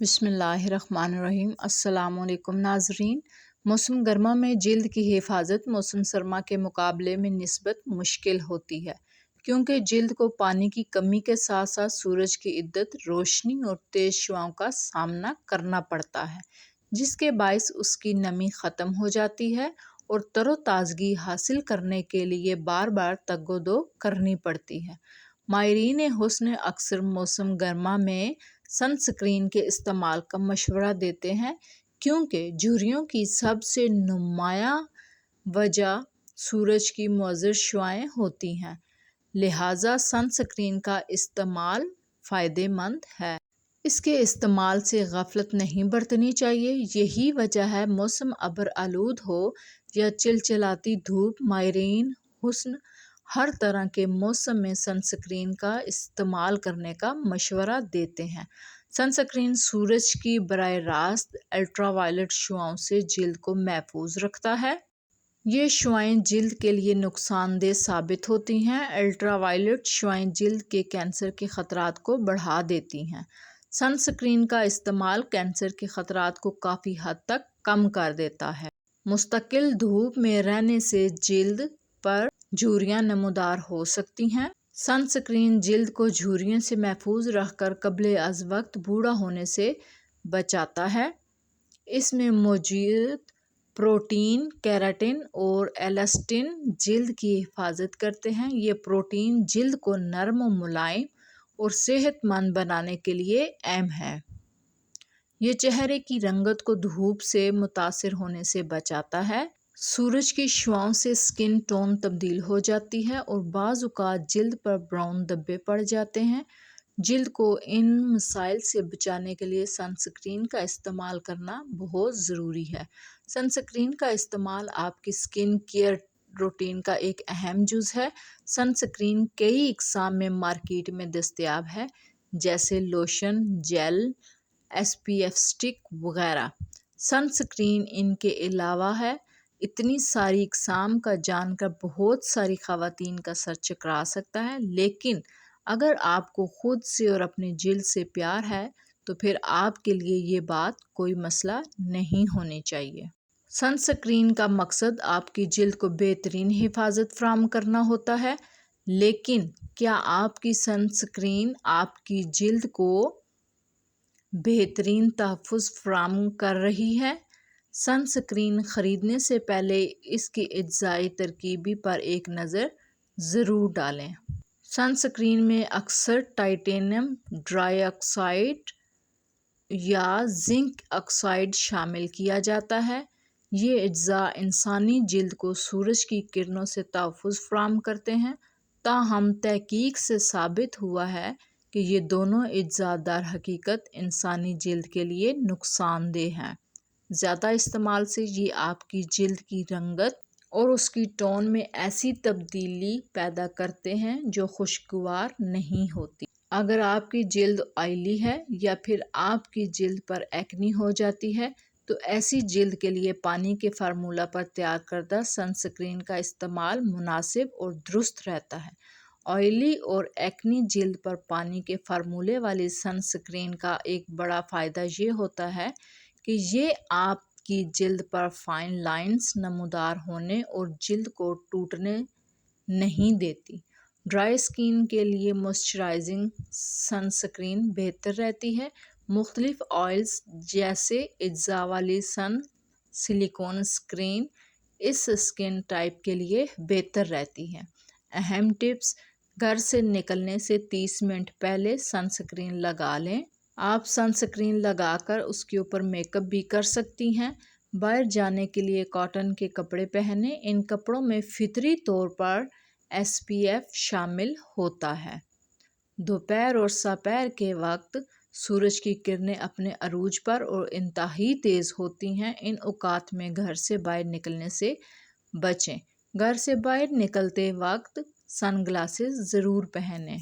بسم اللہ الرحمن الرحیم۔ السلام علیکم ناظرین۔ موسم گرما میں جلد کی حفاظت موسم سرما کے مقابلے میں نسبت مشکل ہوتی ہے، کیونکہ جلد کو پانی کی کمی کے ساتھ ساتھ سورج کی شدت، روشنی اور تیز شعاؤں کا سامنا کرنا پڑتا ہے، جس کے باعث اس کی نمی ختم ہو جاتی ہے اور تر و تازگی حاصل کرنے کے لیے بار بار تگ و دو کرنی پڑتی ہے۔ ماہرین حسن اکثر موسم گرما میں سن سکرین کے استعمال کا مشورہ دیتے ہیں، کیونکہ جھریوں کی سب سے نمایاں وجہ سورج کی مضر شعاعیں ہوتی ہیں، لہٰذا سن سکرین کا استعمال فائدہ مند ہے۔ اس کے استعمال سے غفلت نہیں برتنی چاہیے۔ یہی وجہ ہے موسم ابر آلود ہو یا چلچلاتی دھوپ، ماہرین حسن ہر طرح کے موسم میں سن سکرین کا استعمال کرنے کا مشورہ دیتے ہیں۔ سن سکرین سورج کی براہ راست الٹرا وائلٹ شعاؤں سے جلد کو محفوظ رکھتا ہے۔ یہ شعاعیں جلد کے لیے نقصان دہ ثابت ہوتی ہیں۔ الٹرا وائلٹ شعاعیں جلد کے کینسر کے خطرات کو بڑھا دیتی ہیں۔ سن سکرین کا استعمال کینسر کے خطرات کو کافی حد تک کم کر دیتا ہے۔ مستقل دھوپ میں رہنے سے جلد پر جھریاں نمودار ہو سکتی ہیں۔ سن سکرین جلد کو جھریوں سے محفوظ رکھ کر قبل از وقت بوڑھا ہونے سے بچاتا ہے۔ اس میں موجود پروٹین، کیراٹن اور ایلاسٹن جلد کی حفاظت کرتے ہیں۔ یہ پروٹین جلد کو نرم و ملائم اور صحت مند بنانے کے لیے اہم ہے۔ یہ چہرے کی رنگت کو دھوپ سے متاثر ہونے سے بچاتا ہے۔ سورج کی شعاؤں سے سکن ٹون تبدیل ہو جاتی ہے اور بعض اوقات جلد پر براؤن دھبے پڑ جاتے ہیں۔ جلد کو ان مسائل سے بچانے کے لیے سن سکرین کا استعمال کرنا بہت ضروری ہے۔ سن سکرین کا استعمال آپ کی سکن کیئر روٹین کا ایک اہم جز ہے۔ سن سکرین کئی اقسام میں مارکیٹ میں دستیاب ہے، جیسے لوشن، جیل، SPF اسٹک وغیرہ۔ سن سکرین ان کے علاوہ ہے۔ اتنی ساری اقسام کا جان کر بہت ساری خواتین کا سر چکرا سکتا ہے، لیکن اگر آپ کو خود سے اور اپنی جلد سے پیار ہے تو پھر آپ کے لیے یہ بات کوئی مسئلہ نہیں ہونی چاہیے۔ سن سکرین کا مقصد آپ کی جلد کو بہترین حفاظت فراہم کرنا ہوتا ہے، لیکن کیا آپ کی سن سکرین آپ کی جلد کو بہترین تحفظ فراہم کر رہی ہے؟ سن سکرین خریدنے سے پہلے اس کی اجزائی ترکیب پر ایک نظر ضرور ڈالیں۔ سن سکرین میں اکثر ٹائٹینیم ڈائی آکسائڈ یا زنک آکسائڈ شامل کیا جاتا ہے۔ یہ اجزاء انسانی جلد کو سورج کی کرنوں سے تحفظ فراہم کرتے ہیں، تاہم تحقیق سے ثابت ہوا ہے کہ یہ دونوں اجزاء در حقیقت انسانی جلد کے لیے نقصان دہ ہیں۔ زیادہ استعمال سے یہ آپ کی جلد کی رنگت اور اس کی ٹون میں ایسی تبدیلی پیدا کرتے ہیں جو خوشگوار نہیں ہوتی۔ اگر آپ کی جلد آئلی ہے یا پھر آپ کی جلد پر ایکنی ہو جاتی ہے تو ایسی جلد کے لیے پانی کے فارمولہ پر تیار کردہ سن سکرین کا استعمال مناسب اور درست رہتا ہے۔ آئلی اور ایکنی جلد پر پانی کے فارمولے والی سن سکرین کا ایک بڑا فائدہ یہ ہوتا ہے کہ یہ آپ کی جلد پر فائن لائنز نمودار ہونے اور جلد کو ٹوٹنے نہیں دیتی۔ ڈرائی سکن کے لیے موئسچرائزنگ سن سکرین بہتر رہتی ہے۔ مختلف آئلز جیسے اجزاء والی سن سلیکون سکرین اس سکن ٹائپ کے لیے بہتر رہتی ہے۔ اہم ٹپس: گھر سے نکلنے سے 30 منٹ پہلے سن سکرین لگا لیں۔ آپ سن سکرین لگا کر اس کے اوپر میک اپ بھی کر سکتی ہیں۔ باہر جانے کے لیے کاٹن کے کپڑے پہنیں۔ ان کپڑوں میں فطری طور پر SPF شامل ہوتا ہے۔ دوپہر اور سپہر کے وقت سورج کی کرنیں اپنے عروج پر اور انتہائی تیز ہوتی ہیں۔ ان اوقات میں گھر سے باہر نکلنے سے بچیں۔ گھر سے باہر نکلتے وقت سن گلاسز ضرور پہنیں۔